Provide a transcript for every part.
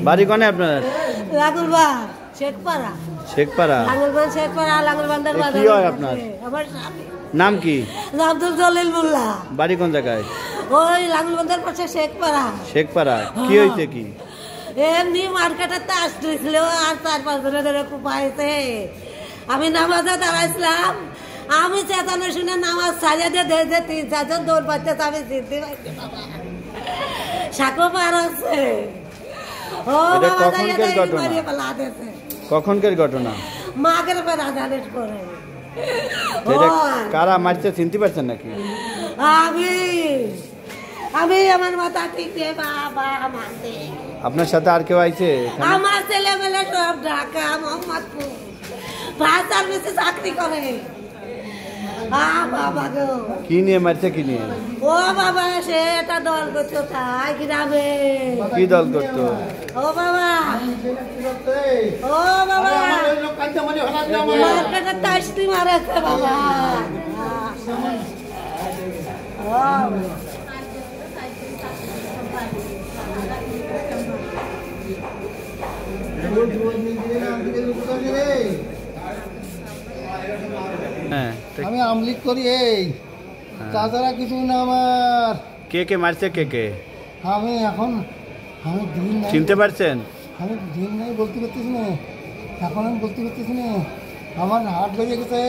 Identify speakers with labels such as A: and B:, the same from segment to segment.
A: বাড়ি কোনে আপনার?
B: লাঙ্গলবান শেখপাড়া।
A: শেখপাড়া?
B: লাঙ্গলবান শেখপাড়া, লাঙ্গলবান্ধার বাজার।
A: কি হয় আপনার?
B: আমার
A: নাম কি?
B: আব্দুল জলিল মোল্লা।
A: বাড়ি কোন জায়গায়?
B: ওই লাঙ্গলবান্ধার পাশে শেখপাড়া।
A: শেখপাড়া। কি হয়েছে কি?
B: এমনি মার্কেটের তো আসছিল আর 4-5 দিনে ধরে কুপাইছে। আমি নামাজে দাঁড়াইছিলাম, আমি চেতনা শুনে নামাজ ছাড়িয়ে দিয়ে দেখে 3-4 জন দৌড় পাচ্ছে, আমি চিনতে পারছি বাবা সাঁকো পার আছে। ও বাবা
A: কখনকার ঘটনা?
B: মাগের পর আজানের করে।
A: কারা মারছে চিনতে পারছেন নাকি?
B: আমি আমার মাথা ঠিক নেই বাবা। মারতে
A: আপনার সাথে আর কেউ আইছে?
B: আমার ছেলেমেলে সব ঢাকা মোহাম্মদপুর ফায়ার সার্ভিসে চাকরি করে। বাবা গো,
A: কি নিয়ে মারছে? কি নিয়ে?
B: ও বাবা সে একটা দল করতো তাই গ্রামে।
A: কি দল করতো?
B: ও বাবা, ও বাবা মার্কেটের তাসটি মারেছে বাবা।
C: আমি আমলিক করি এই, তাছাড়া কিছু না আমার।
A: কে কে মারছে? কে কে?
C: আমি এখন দিন নাই,
A: চিনতে পারছেন?
C: আমি দিন নাই বলতে পারতেছি না, এখন আমি বলতে পারতেছি না। আমার হাট বেরিয়ে গেছে,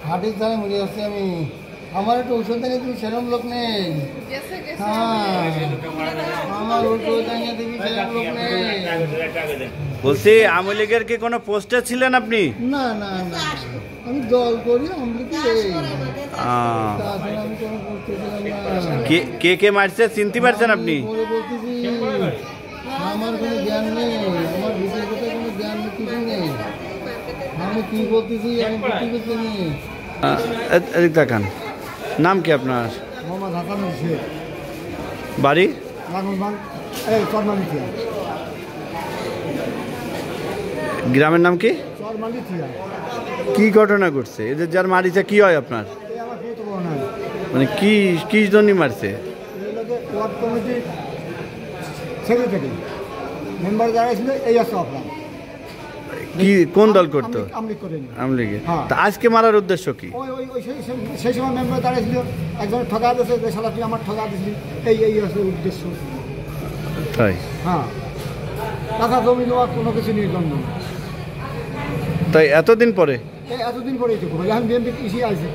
C: হাটের দ্বারা মরে যাচ্ছি আমি। আমার একটু ঔষধ দেখে তুমি সেরকম লোক নেই। হ্যাঁ, আমার ঔষধ দেখে তুমি সেরকম লোক নেই।
A: বলছি আওয়ামী লীগের কি কোনো পোস্টে ছিলেন আপনি?
C: না না না, আমি দল করি আমলিকি।
A: আমি কোনো পোস্টে ছিলাম না। কে কে মারছে চিনতে পারছেন আপনি?
C: বলতেছি আমার কোনো জ্ঞান নেই, আমার ভিতরে কোথায় কোনো জ্ঞান কিছু নেই। আমি কি বলতেছি আমি বুঝতে পারছি না।
A: দেখান। নাম কি আপনার?
C: মোহাম্মদ হাসান শেখ।
A: বাড়ি? গ্রামের নাম কি? কি ঘটনা ঘটছে? এদের যার মারিছে কি হয় আপনার? মানে কি কি জন্য মারছে?
C: মেম্বার যারা ছিল এই আছে আপনার।
A: কি কোন দল করতো? আওয়ামী লীগের। তা আজকে মারার উদ্দেশ্য কি?
C: সেই সময় মেম্বার দাঁড়িয়েছিল, একজন ঠকা দিয়েছে, যে শালা তুই আমার ঠকা দিয়েছিলি, এই আছে উদ্দেশ্য।
A: তাই?
C: হ্যাঁ, টাকা জমি নেওয়া কোনো কিছু নিয়ে জন্ম।
A: তাই এতদিন পরে?
C: এতদিন পরেই তো এখন বিএনপি কৃষি আছে।